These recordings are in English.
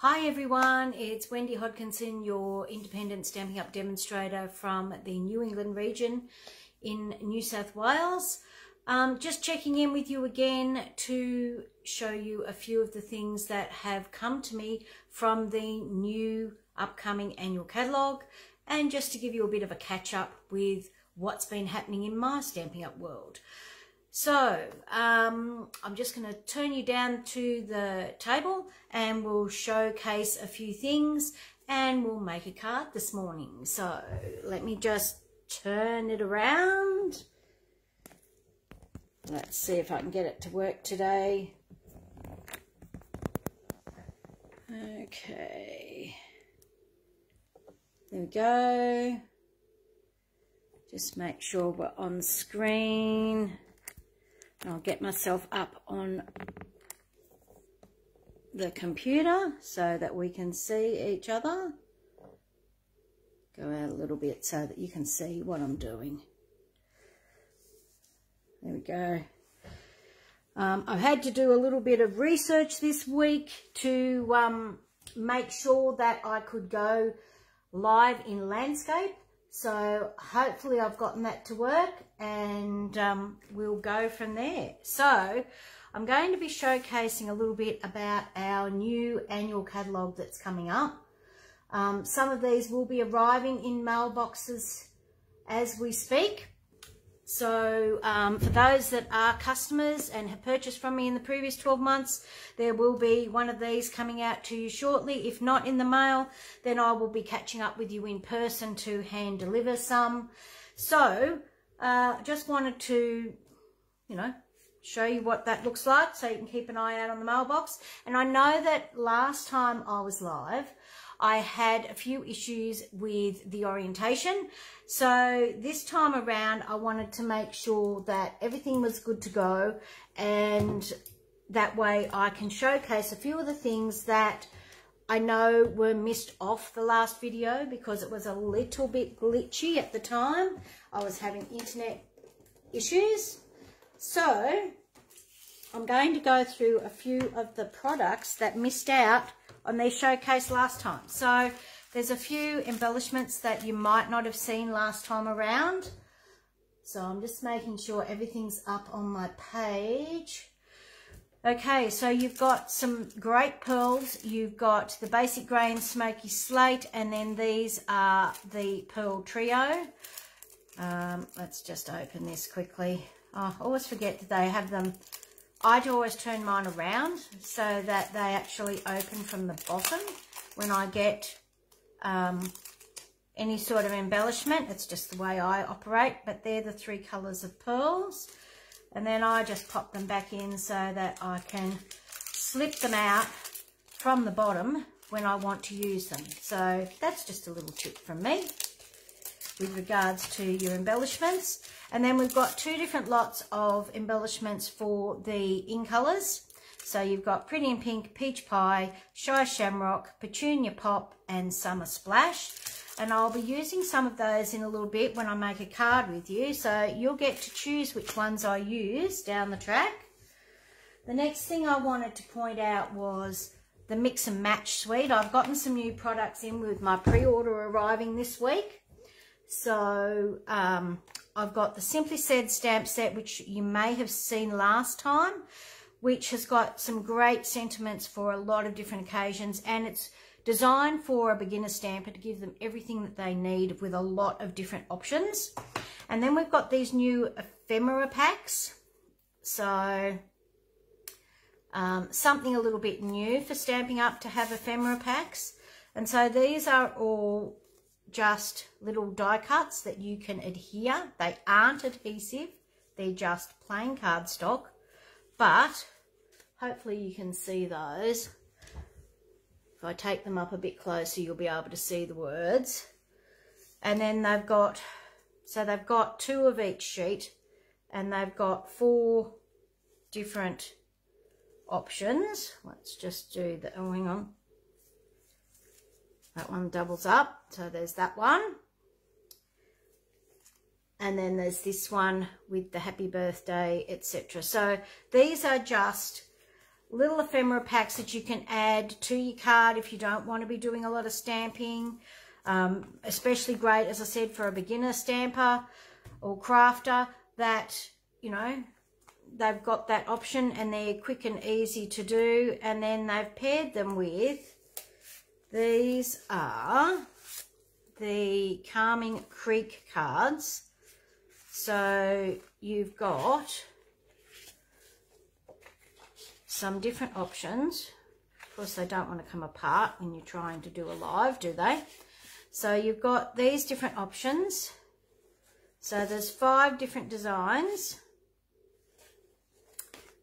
Hi everyone, it's Wendy Hodkinson, your independent Stampin' Up demonstrator from the New England region in New South Wales. Just checking in with you again to show you a few of the things that have come to me from the new upcoming annual catalogue, and just to give you a bit of a catch up with what's been happening in my Stampin' Up world. So I'm just going to turn you down to the table and we'll showcase a few things and we'll make a card this morning. So let me just turn it around. Let's see if I can get it to work today. Okay, there we go. Just make sure we're on screen. I'll get myself up on the computer so that we can see each other. Go out a little bit so that you can see what I'm doing. There we go. I've had to do a little bit of research this week to make sure that I could go live in landscape. So hopefully I've gotten that to work, and we'll go from there. So I'm going to be showcasing a little bit about our new annual catalogue that's coming up. Some of these will be arriving in mailboxes as we speak. So for those that are customers and have purchased from me in the previous 12 months, there will be one of these coming out to you shortly. If not in the mail, then I will be catching up with you in person to hand deliver some. So just wanted to, show you what that looks like so you can keep an eye out on the mailbox. And I know that last time I was live, I had a few issues with the orientation. So this time around, I wanted to make sure that everything was good to go, and that way I can showcase a few of the things that I know were missed off the last video because it was a little bit glitchy at the time. I was having internet issues. So I'm going to go through a few of the products that missed out on their showcase last time. So there's a few embellishments that you might not have seen last time around. So I'm just making sure everything's up on my page. Okay, so you've got some great pearls. You've got the basic grey and smoky slate, and then these are the pearl trio. Let's just open this quickly. Oh, I always forget that they have them. I'd always turn mine around so that they actually open from the bottom when I get any sort of embellishment. It's just the way I operate, but they're the three colours of pearls. And then I just pop them back in so that I can slip them out from the bottom when I want to use them. So that's just a little tip from me with regards to your embellishments. And then we've got two different lots of embellishments for the in colours. So you've got Pretty in Pink, Peach Pie, Shy Shamrock, Petunia Pop and Summer Splash. And I'll be using some of those in a little bit when I make a card with you. So you'll get to choose which ones I use down the track. The next thing I wanted to point out was the Mix and Match suite. I've gotten some new products in with my pre-order arriving this week. So I've got the Simply Said stamp set, which you may have seen last time, which has got some great sentiments for a lot of different occasions, and it's designed for a beginner stamper to give them everything that they need with a lot of different options. And then we've got these new ephemera packs. So something a little bit new for Stampin' Up to have ephemera packs. And so these are all just little die cuts that you can adhere. They aren't adhesive, they're just plain cardstock, but hopefully you can see those. If I take them up a bit closer, you'll be able to see the words. And then they've got two of each sheet, and they've got 4 different options. Let's just do the, oh, hang on. That one doubles up, so there's that one. And then there's this one with the happy birthday, etc. So these are just little ephemera packs that you can add to your card if you don't want to be doing a lot of stamping. Especially great, as I said, for a beginner stamper or crafter that, you know, they've got that option and they're quick and easy to do. And then they've paired them with, these are the Calming Creek cards. So you've got some different options. Of course, they don't want to come apart when you're trying to do a live, do they? So you've got these different options. So there's 5 different designs.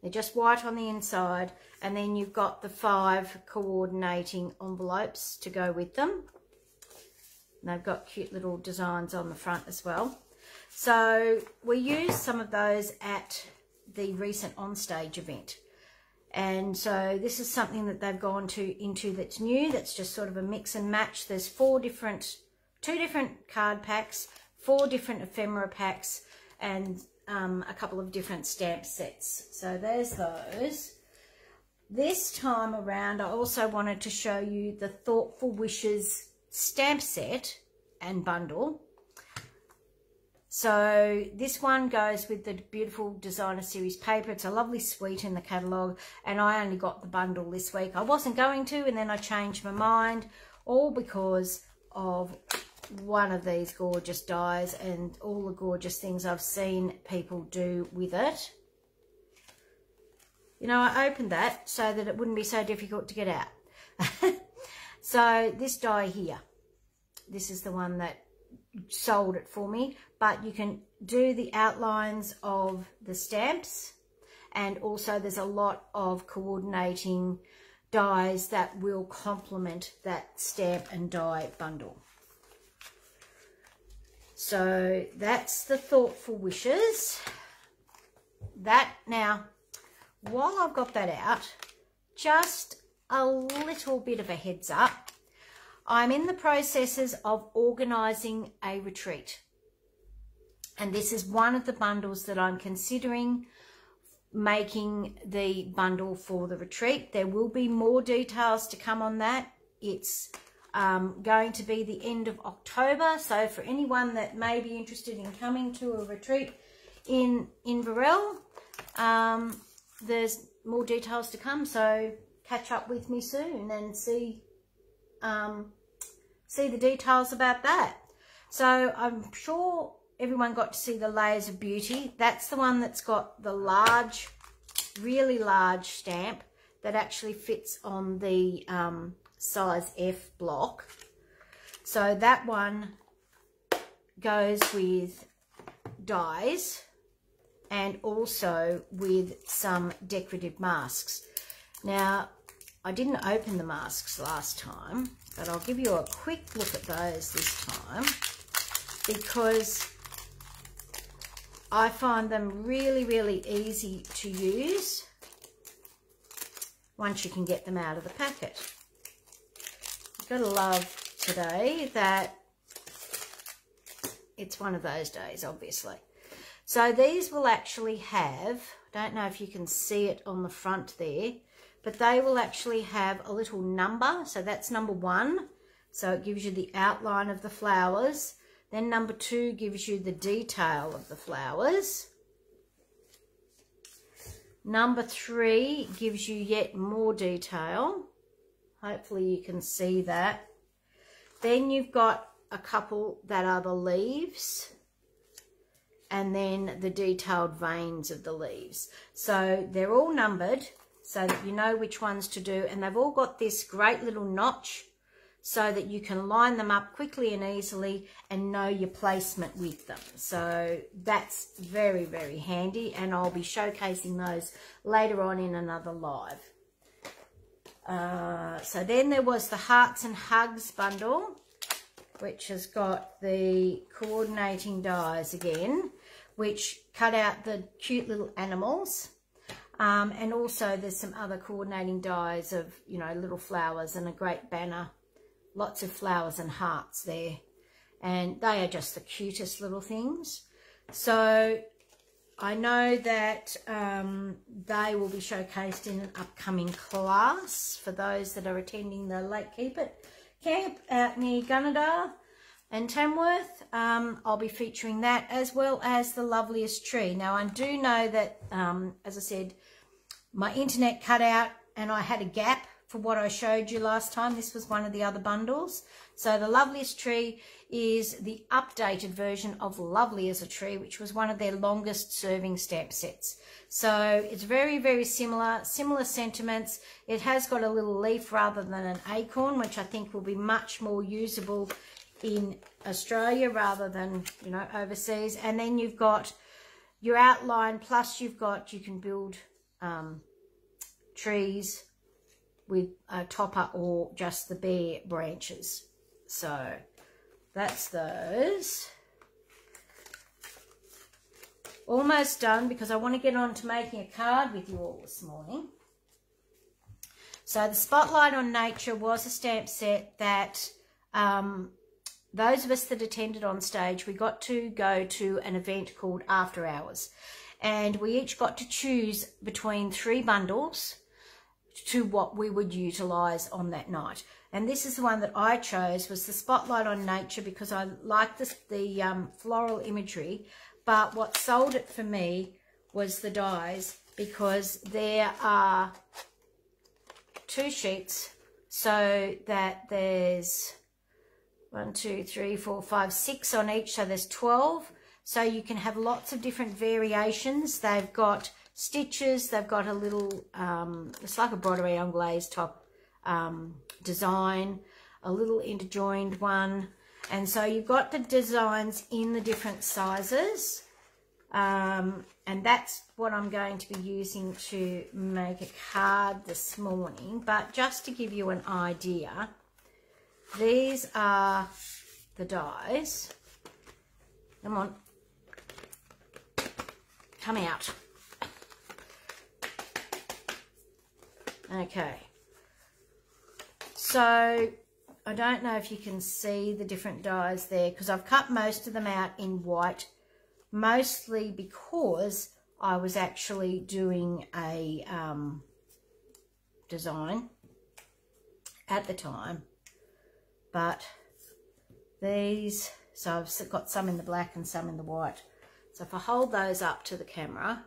They're just white on the inside, and then you've got the 5 coordinating envelopes to go with them. And they've got cute little designs on the front as well. So we used some of those at the recent Onstage event. And so this is something that they've gone into that's new, that's just sort of a mix and match. There's 2 different card packs, 4 different ephemera packs, and a couple of different stamp sets. So there's those. This time around, I also wanted to show you the Thoughtful Wishes stamp set and bundle. So this one goes with the beautiful Designer Series paper. It's a lovely suite in the catalogue, and I only got the bundle this week. I wasn't going to, and then I changed my mind, all because of one of these gorgeous dies and all the gorgeous things I've seen people do with it. You know, I opened that so that it wouldn't be so difficult to get out. So this die here, this is the one that sold it for me, but you can do the outlines of the stamps, and also there's a lot of coordinating dies that will complement that stamp and die bundle. So that's the Thoughtful Wishes. That, now, while I've got that out, just a little bit of a heads up. I'm in the processes of organising a retreat. And this is one of the bundles that I'm considering making the bundle for the retreat. There will be more details to come on that. It's going to be the end of October. So for anyone that may be interested in coming to a retreat in Inverell, there's more details to come. So catch up with me soon and see the details about that. So I'm sure everyone got to see the Layers of Beauty. That's the one that's got the large, really large stamp that actually fits on the size F block. So that one goes with dies and also with some decorative masks. Now, I didn't open the masks last time, but I'll give you a quick look at those this time, because I find them really, really easy to use once you can get them out of the packet. You've got to love today that it's one of those days, obviously. So these will actually have, I don't know if you can see it on the front there, but they will actually have a little number. So that's number 1. So it gives you the outline of the flowers. Then number 2 gives you the detail of the flowers. Number 3 gives you yet more detail. Hopefully you can see that. Then you've got a couple that are the leaves, and then the detailed veins of the leaves. So they're all numbered so that you know which ones to do, and they've all got this great little notch so that you can line them up quickly and easily and know your placement with them. So that's very, very handy, and I'll be showcasing those later on in another live. So then there was the Hearts and Hugs bundle, which has got the coordinating dies again, which cut out the cute little animals. And also there's some other coordinating dies of, you know, little flowers and a great banner. Lots of flowers and hearts there. And they are just the cutest little things. So I know that they will be showcased in an upcoming class for those that are attending the Lake Keep It camp out near Gunnedah and Tamworth. I'll be featuring that as well as the Loveliest Tree. Now, I do know that, as I said, my internet cut out and I had a gap for what I showed you last time. This was one of the other bundles. So the Loveliest Tree is the updated version of Lovely as a Tree, which was one of their longest serving stamp sets. So it's very, very similar sentiments. It has got a little leaf rather than an acorn, which I think will be much more usable in Australia rather than, you know, overseas. And then you've got your outline, plus you can build trees with a topper or just the bare branches. So that's those. Almost done, because I want to get on to making a card with you all this morning. So the Spotlight on Nature was a stamp set that those of us that attended on stage, we got to go to an event called After Hours. And we each got to choose between 3 bundles to what we would utilise on that night. And this is the one that I chose, was the Spotlight on Nature, because I liked the floral imagery. But what sold it for me was the dies, because there are 2 sheets, so that there's 1, 2, 3, 4, 5, 6 on each, so there's 12. So you can have lots of different variations. They've got stitches, they've got a little, it's like a broderie anglaise top design, a little interjoined one. And so you've got the designs in the different sizes. And that's what I'm going to be using to make a card this morning. But just to give you an idea, these are the dies. Come on. Come out. Okay. So I don't know if you can see the different dies there, because I've cut most of them out in white, mostly because I was actually doing a design at the time. But these, so I've got some in the black and some in the white. So if I hold those up to the camera,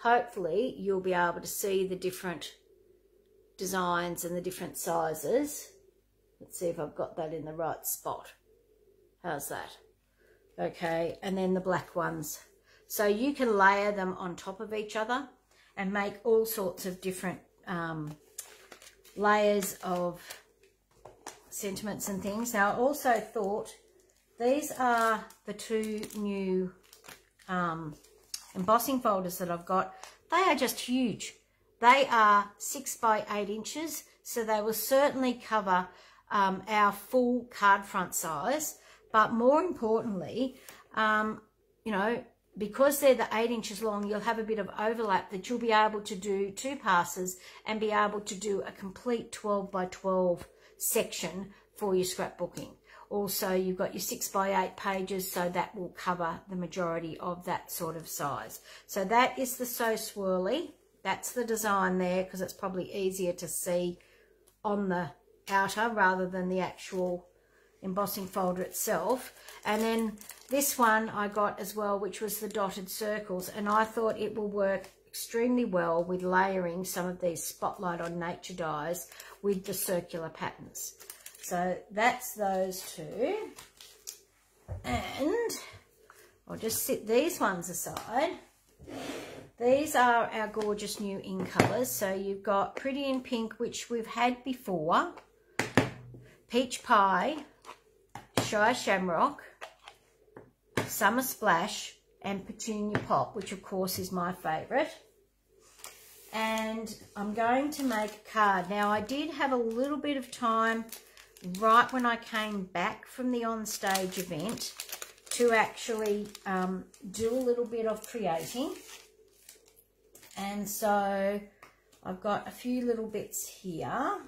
hopefully you'll be able to see the different designs and the different sizes. Let's see if I've got that in the right spot. How's that? Okay, and then the black ones. So you can layer them on top of each other and make all sorts of different layers of sentiments and things. Now I also thought these are the 2 new embossing folders that I've got. They are just huge. They are 6 by 8 inches, so they will certainly cover our full card front size. But more importantly, you know, because they're the 8 inches long, you'll have a bit of overlap that you'll be able to do 2 passes and be able to do a complete 12 by 12 section for your scrapbooking. Also, you've got your 6 by 8 pages, so that will cover the majority of that sort of size. So that is the So Swirly. That's the design there, because it's probably easier to see on the outer rather than the actual embossing folder itself. And then this one I got as well, which was the dotted circles, and I thought it will work extremely well with layering some of these Spotlight on Nature dies with the circular patterns. So that's those 2. And I'll just sit these ones aside. These are our gorgeous new in colours. So you've got Pretty in Pink, which we've had before, Peach Pie, Shy Shamrock, Summer Splash, and Petunia Pop, which of course is my favourite. And I'm going to make a card. Now I did have a little bit of time right when I came back from the onstage event to actually do a little bit of creating. And so I've got a few little bits here.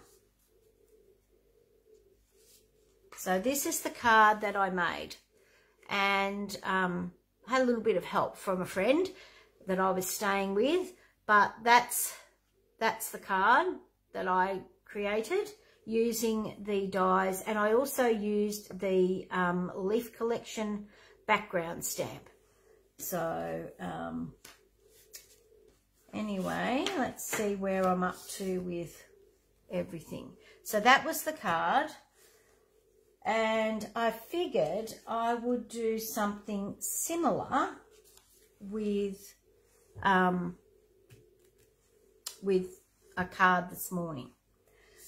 So this is the card that I made, and I had a little bit of help from a friend. that I was staying with, but that's the card that I created using the dies, and I also used the Leaf Collection background stamp. So anyway, let's see where I'm up to with everything. So that was the card, and I figured I would do something similar with a card this morning.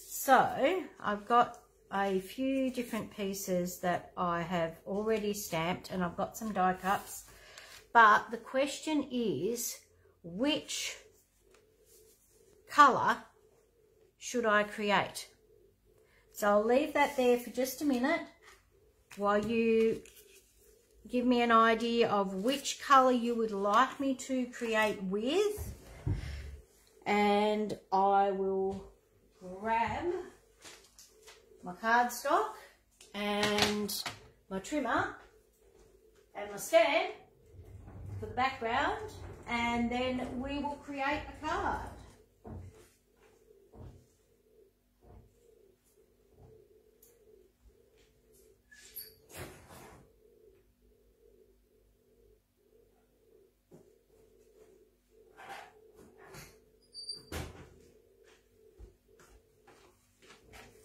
So I've got a few different pieces that I have already stamped, and I've got some die cuts, but the question is, which colour should I create? So I'll leave that there for just a minute while you give me an idea of which colour you would like me to create with, and I will grab my cardstock and my trimmer and my stand for the background, and then we will create a card.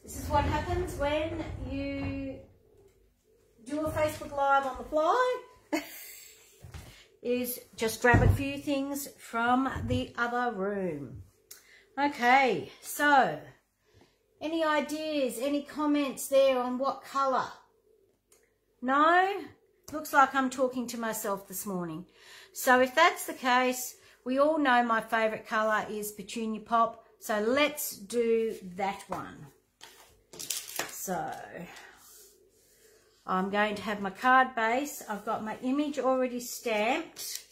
This is what happens when you do a Facebook Live on the fly, is just grab a few things from the other room. Okay, so any ideas, any comments there on what colour? No? Looks like I'm talking to myself this morning. So if that's the case, we all know my favourite colour is Petunia Pop, so let's do that one. So I'm going to have my card base. I've got my image already stamped,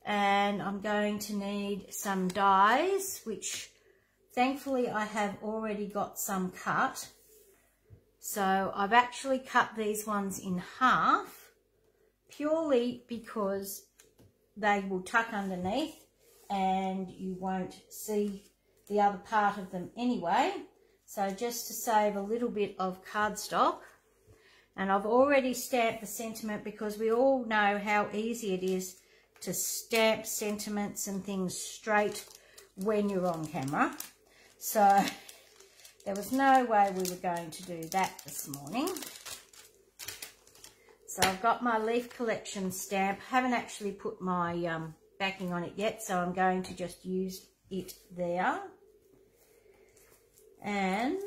and I'm going to need some dies, which thankfully I have already got some cut. So I've actually cut these ones in half purely because they will tuck underneath and you won't see the other part of them anyway. So just to save a little bit of cardstock. And I've already stamped the sentiment because we all know how easy it is to stamp sentiments and things straight when you're on camera. So there was no way we were going to do that this morning. So I've got my Leaf Collection stamp. Haven't actually put my backing on it yet, so I'm going to just use it there. And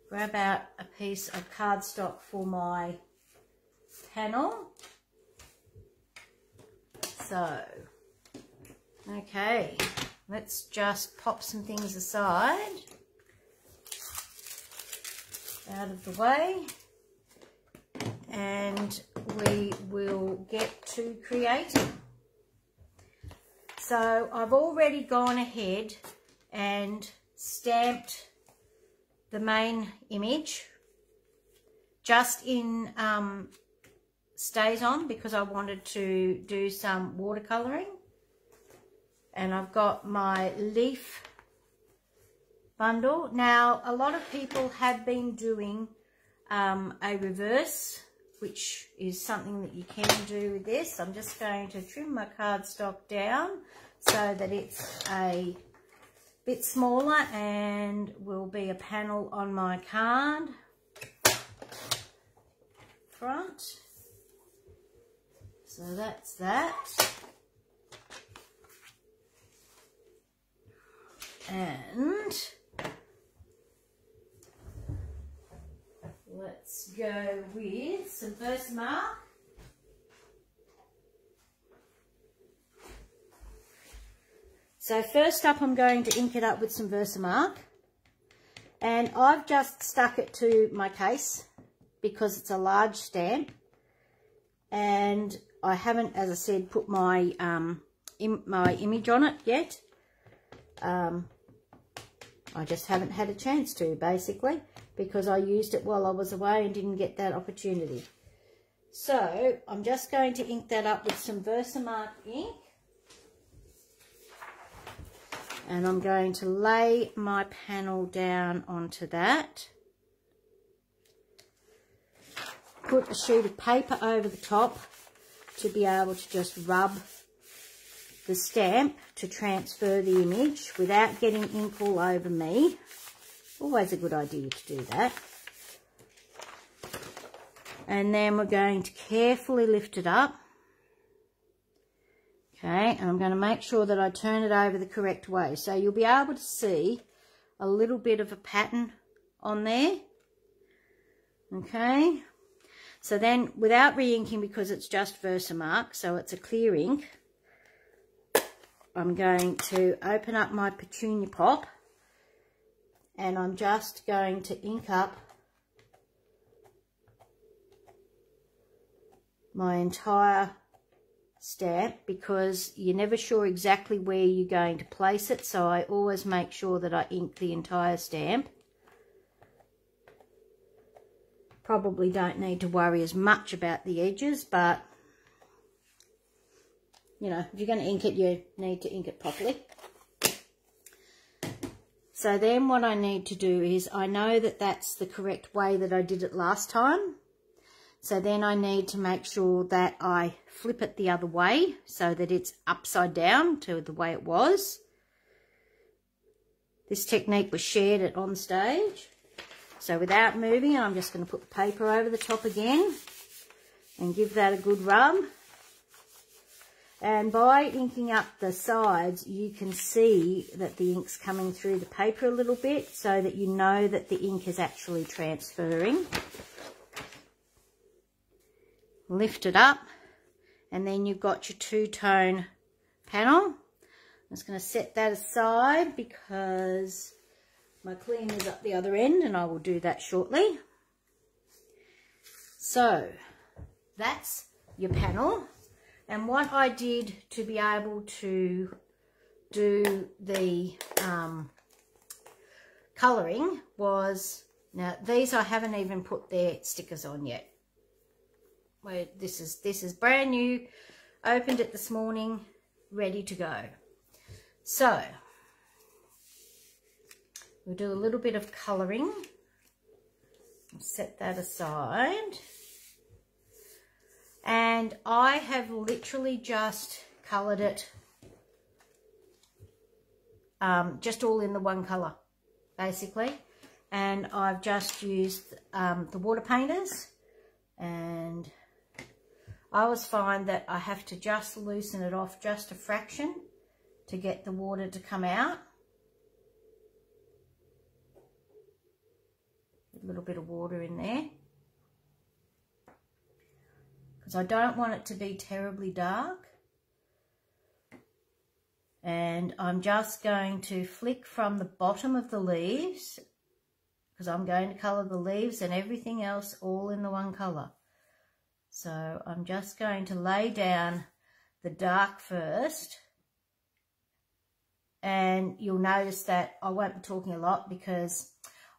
grab out a piece of cardstock for my panel. So, okay, let's just pop some things aside, out of the way, and we will get to creating. So I've already gone ahead and stamped the main image just in StazOn because I wanted to do some watercolouring. And I've got my leaf bundle. Now, a lot of people have been doing a reverse, which is something that you can do with this. I'm just going to trim my cardstock down so that it's a bit smaller and will be a panel on my card front. So that's that. And let's go with some Versamark. So first up, I'm going to ink it up with some Versamark, and I've just stuck it to my case because it's a large stamp, and I haven't, as I said, put my my image on it yet. I just haven't had a chance to, basically, because I used it while I was away and didn't get that opportunity. So I'm just going to ink that up with some Versamark ink. And I'm going to lay my panel down onto that. Put a sheet of paper over the top to be able to just rub the stamp to transfer the image without getting ink all over me. Always a good idea to do that. And then we're going to carefully lift it up. Okay, and I'm going to make sure that I turn it over the correct way. So you'll be able to see a little bit of a pattern on there. Okay, so then without re-inking, because it's just Versamark, so it's a clear ink, I'm going to open up my Petunia Pop and I'm just going to ink up my entire stamp, because you're never sure exactly where you're going to place it, so I always make sure that I ink the entire stamp. Probably don't need to worry as much about the edges, but you know, if you're going to ink it, you need to ink it properly. So then what I need to do is, I know that that's the correct way that I did it last time. So then I need to make sure that I flip it the other way so that it's upside down to the way it was. This technique was shared at On Stage. So without moving, I'm just going to put the paper over the top again and give that a good rub. And by inking up the sides, you can see that the ink's coming through the paper a little bit, so that you know that the ink is actually transferring. Lift it up, and then you've got your two-tone panel. I'm just going to set that aside because my cleaner's up the other end, and I will do that shortly. So that's your panel. And what I did to be able to do the colouring was, now these I haven't even put their stickers on yet. Where this is brand new, opened it this morning, ready to go. So we'll do a little bit of colouring. Set that aside. And I have literally just coloured it just all in the one colour, basically. And I've just used the water painters, and I always find that I have to just loosen it off just a fraction to get the water to come out. A little bit of water in there, because I don't want it to be terribly dark. And I'm just going to flick from the bottom of the leaves, because I'm going to colour the leaves and everything else all in the one colour. So I'm just going to lay down the dark first, and you'll notice that I won't be talking a lot because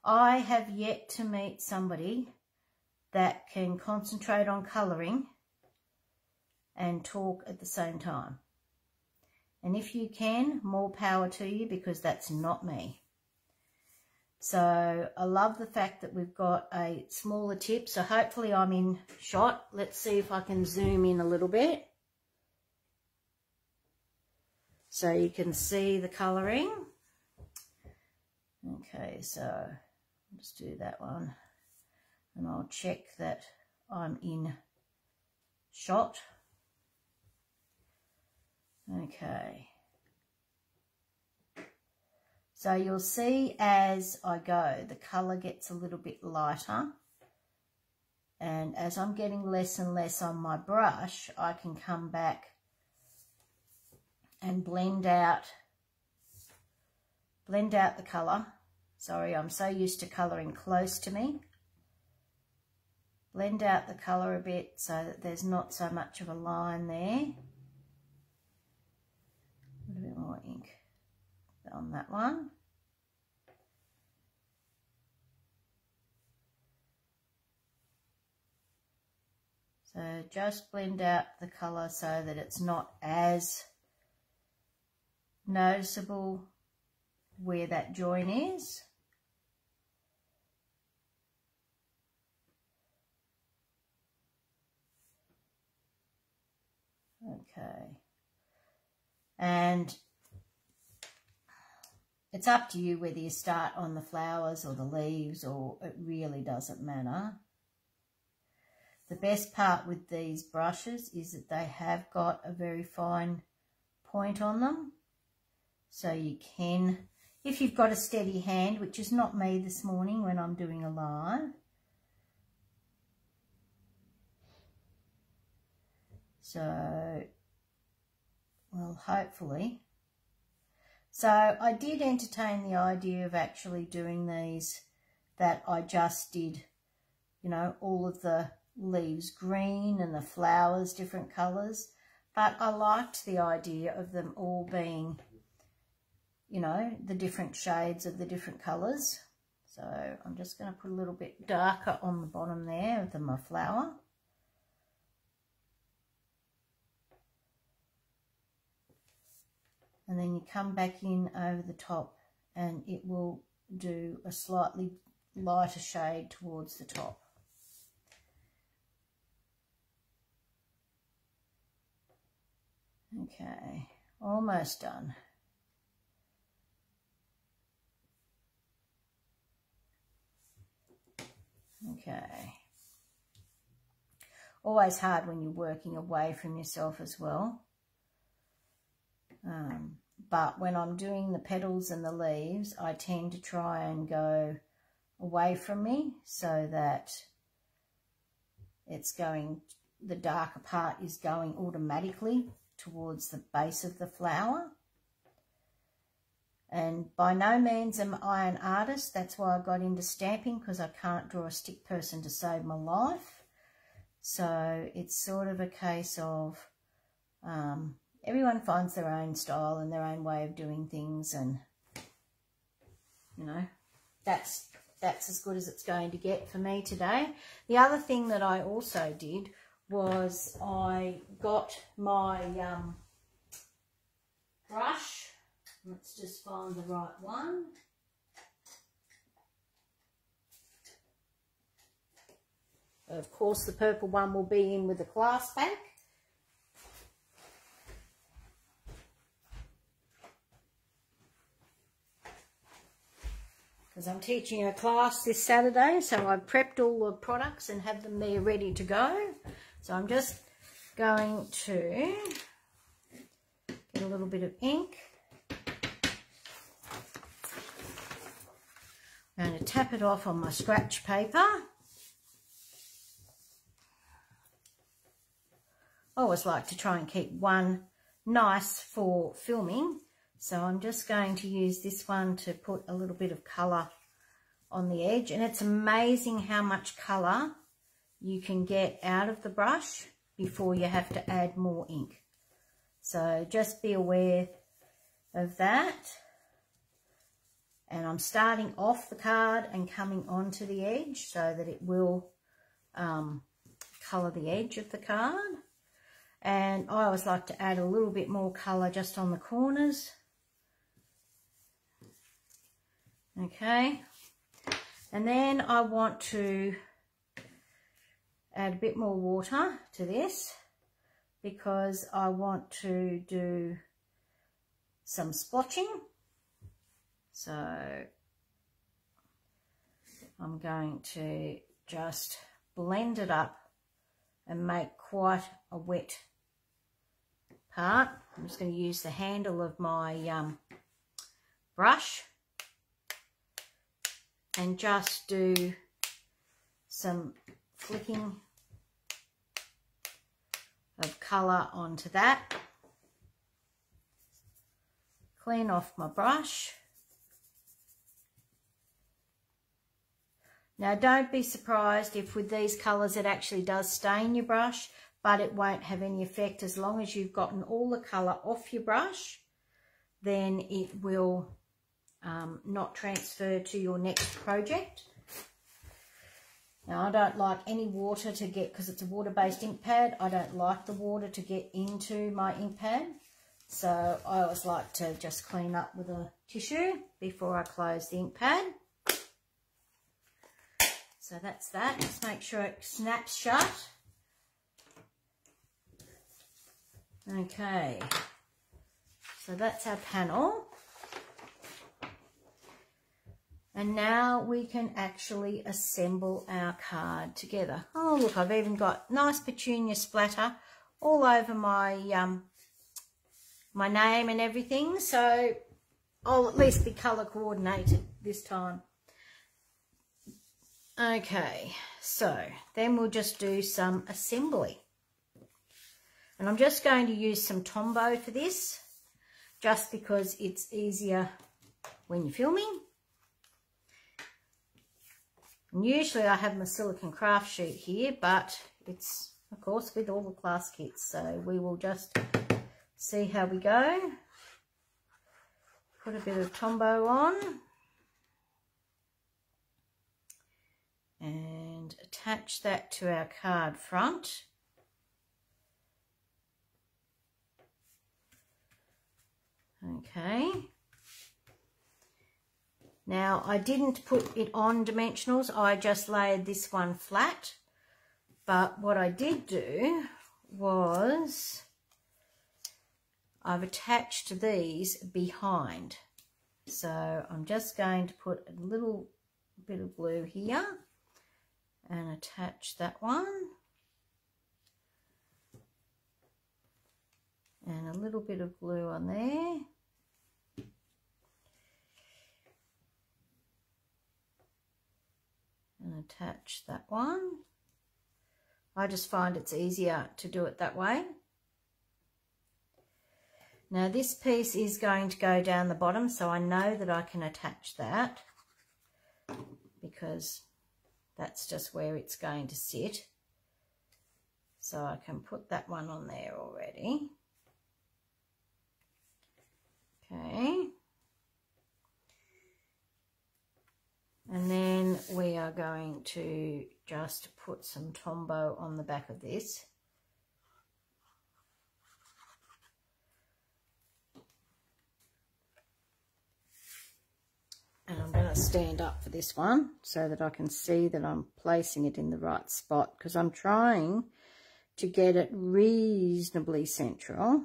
I have yet to meet somebody that can concentrate on colouring and talk at the same time. And if you can, more power to you, because that's not me. So I love the fact that we've got a smaller tip. So hopefully I'm in shot. Let's see if I can zoom in a little bit, so you can see the colouring. Okay, so I'll just do that one, and I'll check that I'm in shot. Okay. So you'll see as I go, the colour gets a little bit lighter. And as I'm getting less and less on my brush, I can come back and blend out the colour. Sorry, I'm so used to colouring close to me. Blend out the colour a bit so that there's not so much of a line there. A little bit more ink on that one. So just blend out the colour so that it's not as noticeable where that join is. Okay, and it's up to you whether you start on the flowers or the leaves, or it really doesn't matter. The best part with these brushes is that they have got a very fine point on them. So you can, if you've got a steady hand, which is not me this morning when I'm doing a live. So, well, hopefully. So I did entertain the idea of actually doing these, that I just did, you know, all of the leaves green and the flowers different colours, but I liked the idea of them all being, you know, the different shades of the different colours. So I'm just going to put a little bit darker on the bottom there of my flower. And then you come back in over the top and it will do a slightly lighter shade towards the top. Okay, almost done. Okay. Always hard when you're working away from yourself as well. But when I'm doing the petals and the leaves, I tend to try and go away from me so that it's going, the darker part is going automatically towards the base of the flower. And by no means am I an artist. That's why I got into stamping, because I can't draw a stick person to save my life. So it's sort of a case of everyone finds their own style and their own way of doing things, and you know, that's as good as it's going to get for me today. The other thing that I also did was I got my brush. Let's just find the right one. Of course, the purple one will be in with the class pack. Because I'm teaching a class this Saturday, so I've prepped all the products and have them there ready to go. So I'm just going to get a little bit of ink. I'm going to tap it off on my scratch paper. I always like to try and keep one nice for filming. So I'm just going to use this one to put a little bit of colour on the edge. And it's amazing how much colour you can get out of the brush before you have to add more ink. So just be aware of that. And I'm starting off the card and coming onto the edge so that it will colour the edge of the card. And I always like to add a little bit more colour just on the corners. Okay. And then I want to add a bit more water to this because I want to do some splotching. So I'm going to just blend it up and make quite a wet part. I'm just going to use the handle of my brush and just do some flicking of colour onto that. Clean off my brush. Now don't be surprised if with these colours it actually does stain your brush, but it won't have any effect as long as you've gotten all the colour off your brush. Then it will not transfer to your next project. Now, I don't like any water to get, because it's a water-based ink pad, I don't like the water to get into my ink pad. So I always like to just clean up with a tissue before I close the ink pad. So that's that. Just make sure it snaps shut. Okay. So that's our panel. And now we can actually assemble our card together. Oh, look, I've even got nice petunia splatter all over my my name and everything. So I'll at least be colour coordinated this time. Okay, so then we'll just do some assembly. And I'm just going to use some Tombow for this, just because it's easier when you're filming. And usually I have my silicone craft sheet here, but it's, of course, with all the class kits. So we will just see how we go. Put a bit of Tombow on. And attach that to our card front. Okay. Now, I didn't put it on dimensionals, I just laid this one flat. But what I did do was I've attached these behind. So I'm just going to put a little bit of glue here and attach that one. And a little bit of glue on there. And attach that one. I just find it's easier to do it that way. Now this piece is going to go down the bottom, so I know that I can attach that because that's just where it's going to sit. So I can put that one on there already. Okay. And then we are going to just put some Tombow on the back of this. And I'm going to stand up for this one so that I can see that I'm placing it in the right spot, because I'm trying to get it reasonably central.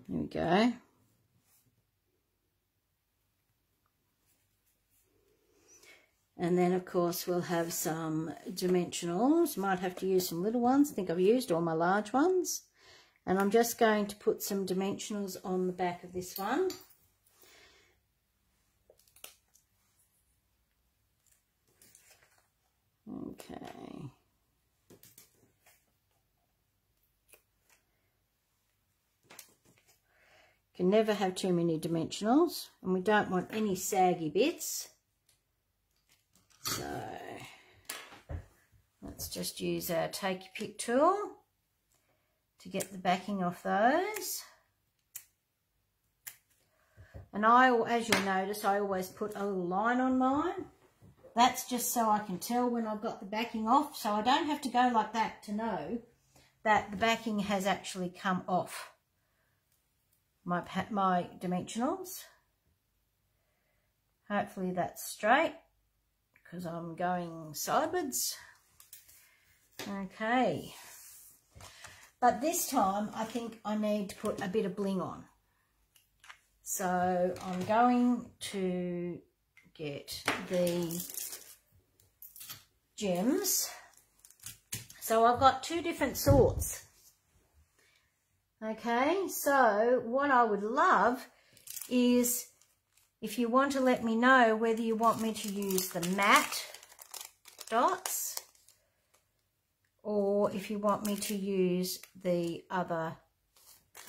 There we go. And then, of course, we'll have some dimensionals. Might have to use some little ones. I think I've used all my large ones. And I'm just going to put some dimensionals on the back of this one. Okay. Can never have too many dimensionals, and we don't want any saggy bits. So let's just use our take your pick tool to get the backing off those. And as you'll notice, I always put a little line on mine. That's just so I can tell when I've got the backing off, so I don't have to go like that to know that the backing has actually come off my dimensionals. Hopefully that's straight, because I'm going sideways. Okay. But this time I think I need to put a bit of bling on. So I'm going to get the gems. So I've got two different sorts. Okay, so what I would love is if you want to let me know whether you want me to use the matte dots or if you want me to use the other.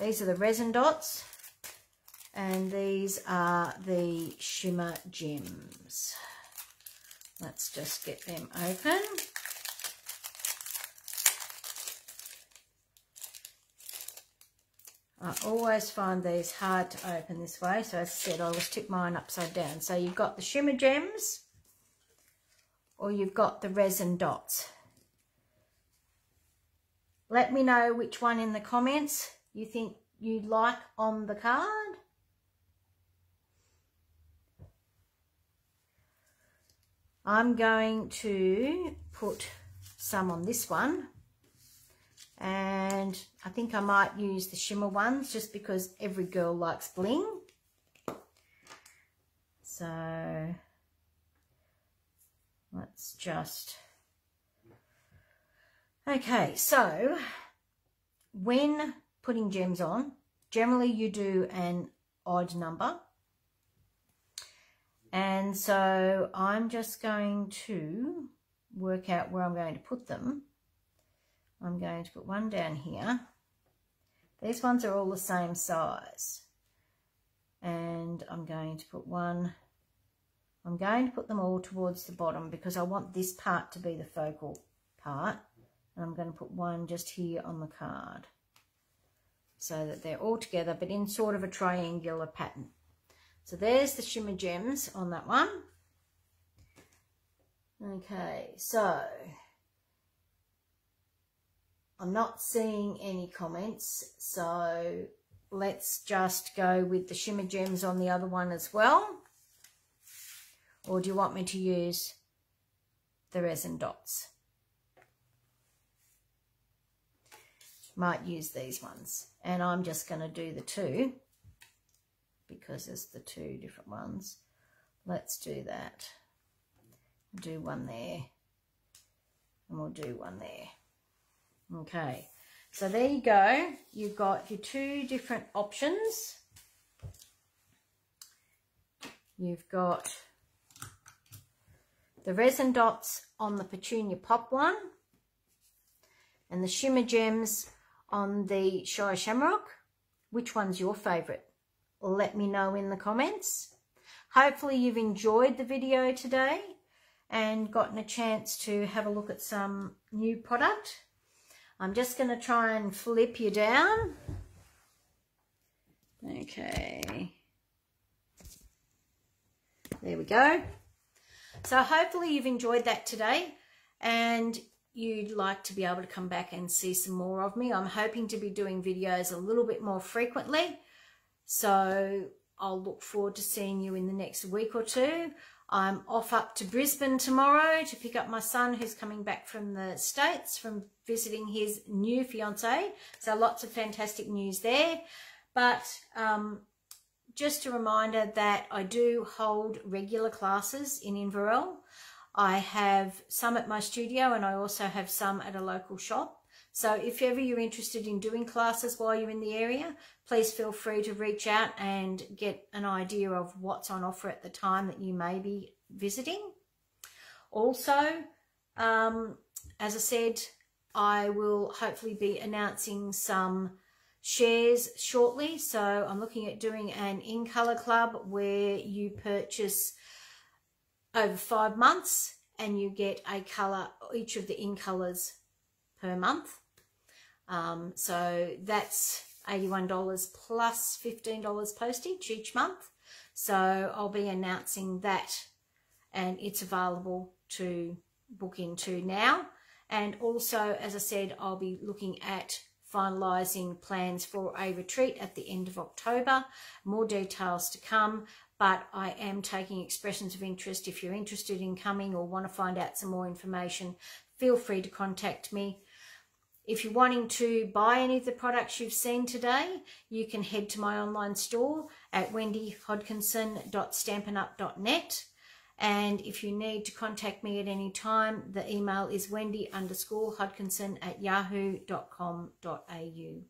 These are the resin dots and these are the shimmer gems. Let's just get them open. I always find these hard to open this way, so as I said, I always tip mine upside down. So you've got the shimmer gems, or you've got the resin dots. Let me know which one in the comments you think you'd like on the card. I'm going to put some on this one, and I think I might use the shimmer ones just because every girl likes bling. So let's just, okay, so when putting gems on, generally you do an odd number. And so I'm just going to work out where I'm going to put them. I'm going to put one down here. These ones are all the same size. And I'm going to put one, I'm going to put them all towards the bottom because I want this part to be the focal part. And I'm going to put one just here on the card so that they're all together, but in sort of a triangular pattern. So there's the shimmer gems on that one. Okay, so I'm not seeing any comments, so let's just go with the shimmer gems on the other one as well. Or do you want me to use the resin dots? Might use these ones, and I'm just going to do the two because there's the two different ones. Let's do that. Do one there, and we'll do one there. Okay, so there you go. You've got your two different options. You've got the resin dots on the Petunia Pop one and the shimmer gems on the Shy Shamrock. Which one's your favourite? Let me know in the comments. Hopefully you've enjoyed the video today and gotten a chance to have a look at some new product. I'm just going to try and flip you down. Okay. There we go. So hopefully you've enjoyed that today and you'd like to be able to come back and see some more of me. I'm hoping to be doing videos a little bit more frequently. So I'll look forward to seeing you in the next week or two. I'm off up to Brisbane tomorrow to pick up my son who's coming back from the States from visiting his new fiancée. So lots of fantastic news there. But just a reminder that I do hold regular classes in Inverell. I have some at my studio and I also have some at a local shop. So if ever you're interested in doing classes while you're in the area, please feel free to reach out and get an idea of what's on offer at the time that you may be visiting. Also, as I said, I will hopefully be announcing some shares shortly. So I'm looking at doing an in-colour club where you purchase over 5 months and you get a colour, each of the in-colours per month. So that's $81 plus $15 postage each month. So I'll be announcing that and it's available to book into now. And also, as I said, I'll be looking at finalising plans for a retreat at the end of October. More details to come, but I am taking expressions of interest. If you're interested in coming or want to find out some more information, feel free to contact me. If you're wanting to buy any of the products you've seen today, you can head to my online store at wendyhodkinson.stampinup.net. And if you need to contact me at any time, the email is wendy_hodkinson@yahoo.com.au.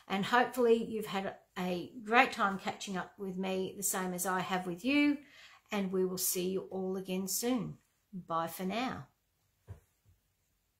And hopefully you've had a great time catching up with me, the same as I have with you. And we will see you all again soon. Bye for now.